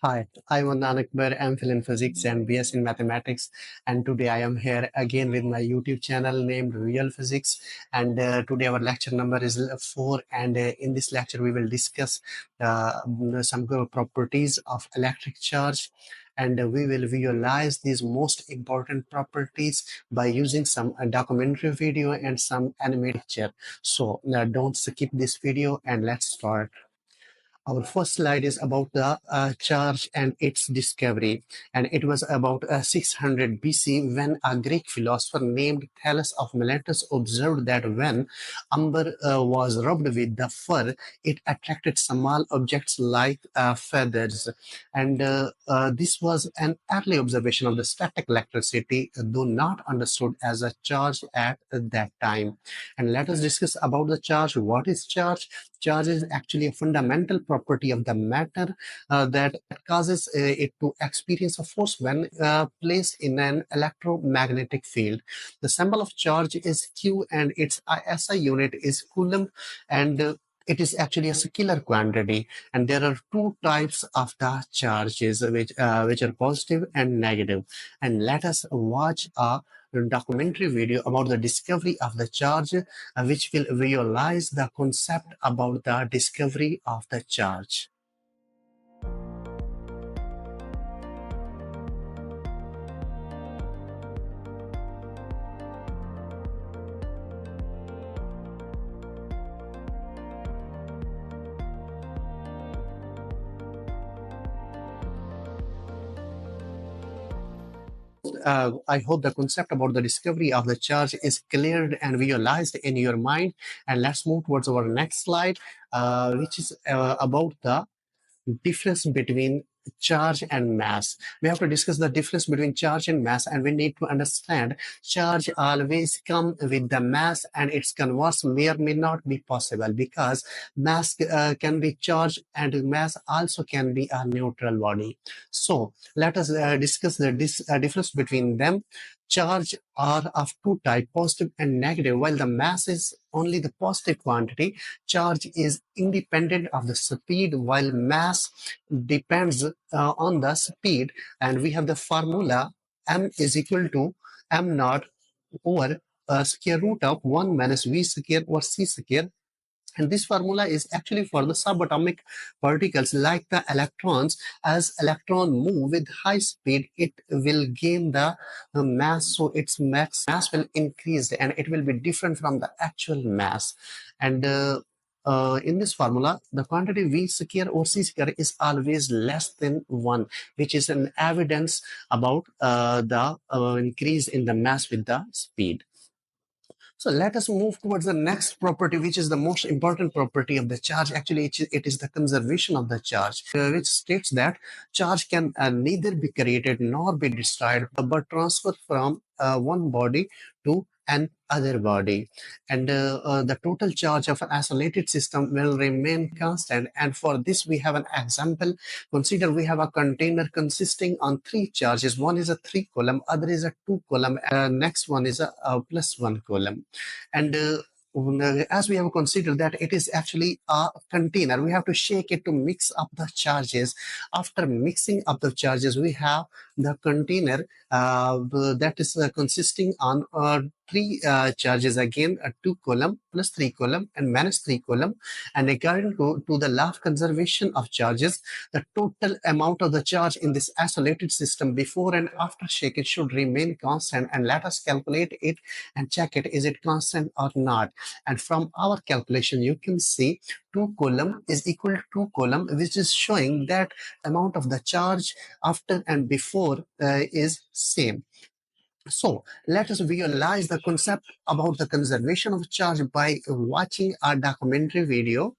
Hi, I'm Nanak Bar, MPhil in Physics and BS in Mathematics. And today I am here again with my YouTube channel named Real Physics. And today our lecture number is 4. And in this lecture, we will discuss some properties of electric charge. And we will visualize these most important properties by using some documentary video and some animated picture. So don't skip this video and let's start. Our first slide is about the charge and its discovery. And it was about 600 BC when a Greek philosopher named Thales of Miletus observed that when amber was rubbed with the fur, it attracted small objects like feathers. And this was an early observation of the static electricity, though not understood as a charge at that time. And let us discuss about the charge. What is charge? Charge is actually a fundamental property of the matter that causes it to experience a force when placed in an electromagnetic field. The symbol of charge is Q and its SI unit is coulomb, and it is actually a scalar quantity. And there are two types of the charges which are positive and negative. And let us watch a documentary video about the discovery of the charge, which will realize the concept about the discovery of the charge. I hope the concept about the discovery of the charge is cleared and visualized in your mind. And let's move towards our next slide, which is about the difference between charge and mass. We have to discuss the difference between charge and mass, and we need to understand charge always come with the mass, and its converse may or may not be possible because mass can be charged and mass also can be a neutral body. So let us discuss the difference between them. Charge are of two types, positive and negative. While the mass is only the positive quantity, charge is independent of the speed, while mass depends on the speed. And we have the formula m is equal to m naught over square root of 1 minus v square over c square. And this formula is actually for the subatomic particles like the electrons. As electron move with high speed, it will gain the mass, so its mass will increase and it will be different from the actual mass. And in this formula, the quantity v square or c square is always less than 1, which is an evidence about the increase in the mass with the speed. So let us move towards the next property, which is the most important property of the charge. Actually, it is the conservation of the charge, which states that charge can neither be created nor be destroyed, but transferred from one body to another body. And the total charge of an isolated system will remain constant. And for this, we have an example. Consider we have a container consisting on three charges. One is a 3 coulomb, other is a 2 coulomb, next one is a plus 1 coulomb. And as we have considered that it is actually a container, we have to shake it to mix up the charges. After mixing up the charges, we have the container that is consisting on three charges again, a 2 coulomb plus 3 coulomb and minus 3 coulomb. And according to the law of conservation of charges, the total amount of the charge in this isolated system before and after shaking should remain constant. And let us calculate it and check it, is it constant or not. And from our calculation, you can see 2 coulomb is equal to 2 coulomb, which is showing that amount of the charge after and before is same. So let us visualize the concept about the conservation of charge by watching a documentary video.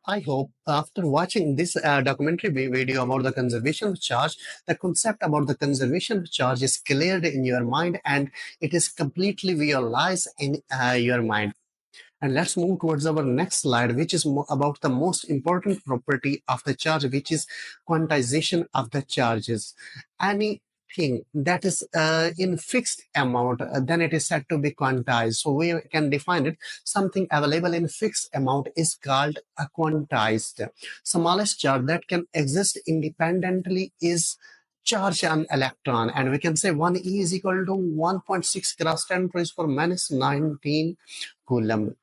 I hope after watching this documentary video about the conservation of charge, the concept about the conservation of charge is cleared in your mind and it is completely realized in your mind. And let's move towards our next slide, which is about the most important property of the charge, which is quantization of the charges. Anything that is in fixed amount, then it is said to be quantized. So we can define it. Something available in fixed amount is called a quantized. Smallest charge that can exist independently is charge an electron, and we can say 1e is equal to 1.6 cross 10 raised for minus 19 coulomb.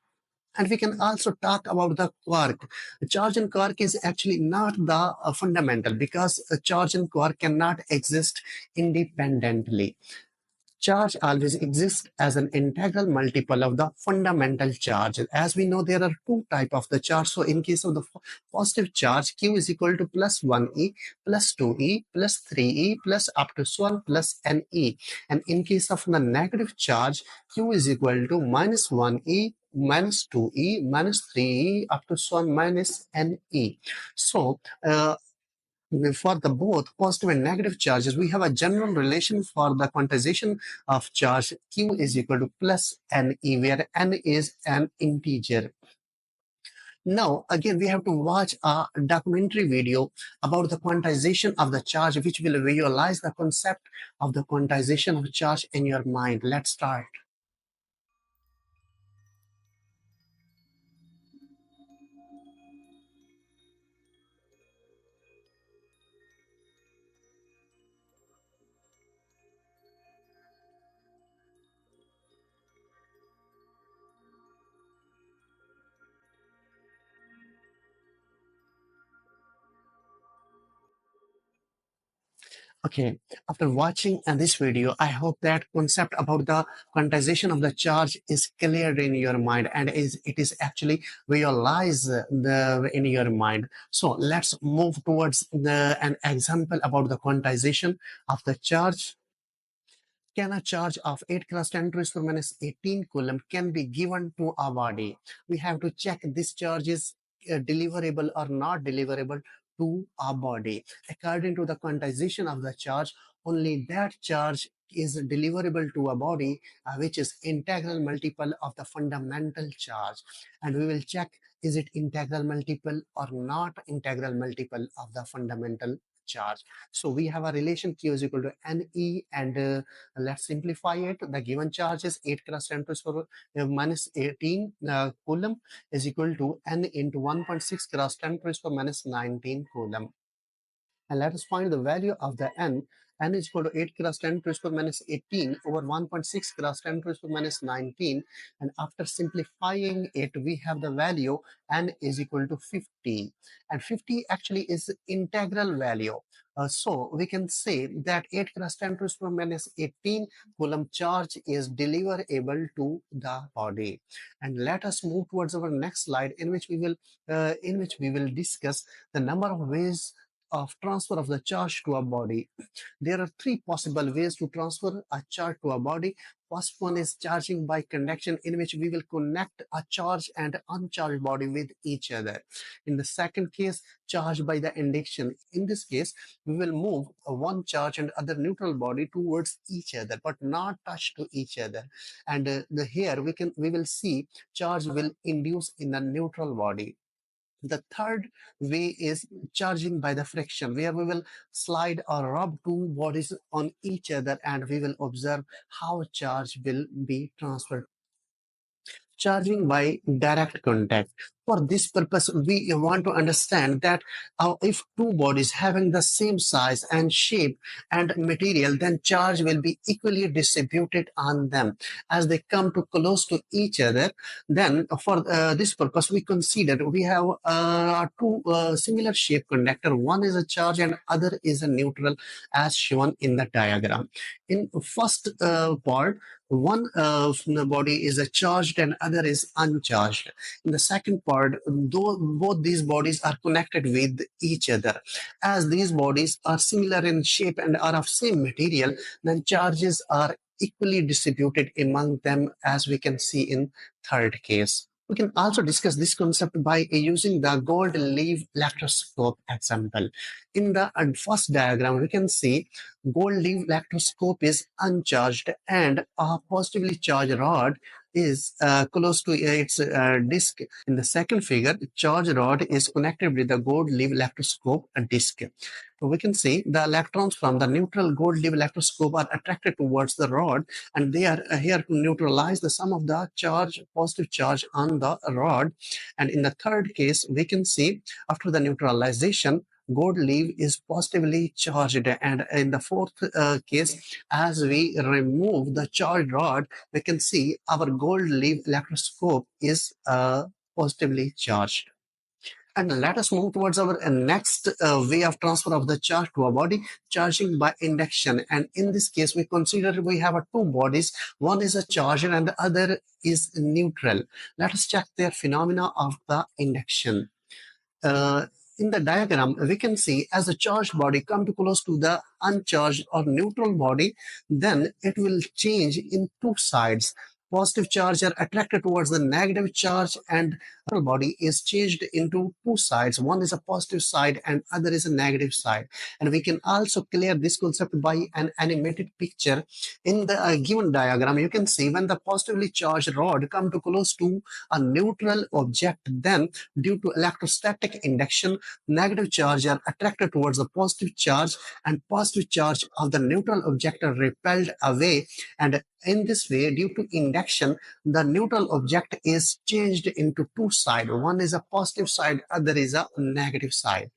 And we can also talk about the quark. Charge and quark is actually not the fundamental, because charge and quark cannot exist independently. Charge always exists as an integral multiple of the fundamental charge. As we know, there are two types of the charge. So in case of the positive charge, Q is equal to plus 1e, plus 2e, plus 3e, plus up to 1 plus ne. And in case of the negative charge, Q is equal to minus 1e, minus 2e, minus 3e, up to 1 minus ne. So, for the both positive and negative charges, we have a general relation for the quantization of charge. Q is equal to plus Ne, where N is an integer. Now, again, we have to watch a documentary video about the quantization of the charge, which will visualize the concept of the quantization of charge in your mind. Let's start. Okay, after watching this video, I hope that concept about the quantization of the charge is clear in your mind, and it is actually realized in your mind. So let's move towards an example about the quantization of the charge. Can a charge of 8 cross 10 raised to minus 18 coulomb can be given to a body? We have to check this charge is deliverable or not deliverable to a body. According to the quantization of the charge, only that charge is deliverable to a body which is integral multiple of the fundamental charge. And we will check, is it integral multiple or not integral multiple of the fundamental charge. So we have a relation Q is equal to Ne, and let's simplify it. The given charge is 8 cross 10 to the power minus 18 coulomb is equal to N into 1.6 cross 10 to the power minus 19 coulomb. And let us find the value of the n. N is equal to 8 cross 10 to the power minus 18 over 1.6 cross 10 to the power minus 19. And after simplifying it, we have the value n is equal to 50. And 50 actually is integral value. So we can say that 8 cross 10 to the power minus 18 coulomb charge is deliverable to the body. And let us move towards our next slide, in which we will discuss the number of ways of transfer of the charge to a body. There are three possible ways to transfer a charge to a body. First one is charging by conduction, in which we will connect a charged and uncharged body with each other. In the second case, charge by the induction. In this case, we will move one charge and other neutral body towards each other, but not touch to each other. And here we will see charge will induce in the neutral body. The third way is charging by the friction, where we will slide or rub two bodies on each other and we will observe how charge will be transferred. Charging by direct contact. For this purpose, we want to understand that if two bodies having the same size and shape and material, then charge will be equally distributed on them. As they come to close to each other, then for this purpose, we consider we have two similar shape conductor. One is a charge and other is a neutral, as shown in the diagram. In first part, one body is a charged and other is uncharged. In the second part, though both these bodies are connected with each other, as these bodies are similar in shape and are of same material, then charges are equally distributed among them, as we can see in third case. We can also discuss this concept by using the gold leaf electroscope example. In the first diagram, we can see gold leaf electroscope is uncharged and a positively charged rod is close to its disk. In the second figure, the charged rod is connected with the gold leaf electroscope disk. So we can see the electrons from the neutral gold leaf electroscope are attracted towards the rod, and they are here to neutralize the sum of the charge, positive charge on the rod. And in the third case, we can see after the neutralization, gold leaf is positively charged. And in the fourth case, as we remove the charged rod, we can see our gold leaf electroscope is positively charged. And let us move towards our next way of transfer of the charge to a body, charging by induction. And in this case, we consider we have two bodies. One is a charger and the other is neutral. Let us check their phenomena of the induction. Uh, in the diagram, we can see as the charged body come to close to the uncharged or neutral body, then it will change in two sides. Positive charge are attracted towards the negative charge, and body is changed into two sides. One is a positive side and other is a negative side. And we can also clear this concept by an animated picture. In the given diagram, you can see when the positively charged rod come to close to a neutral object, then due to electrostatic induction, negative charge are attracted towards the positive charge, and positive charge of the neutral object are repelled away. And in this way, due to induction, the neutral object is changed into two sides. One is a positive side, other is a negative side.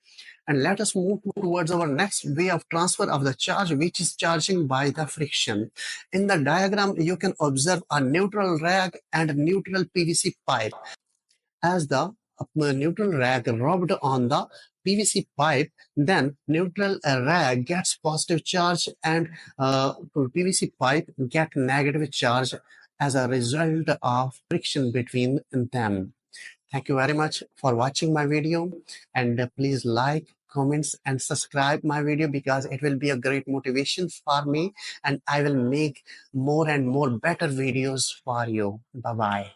And let us move towards our next way of transfer of the charge, which is charging by the friction. In the diagram, you can observe a neutral rag and neutral PVC pipe. As the neutral rag rubbed on the PVC pipe, then neutral rag gets positive charge and PVC pipe get negative charge as a result of friction between them. Thank you very much for watching my video, and please like, comments and subscribe my video because it will be a great motivation for me, and I will make more and more better videos for you. Bye bye.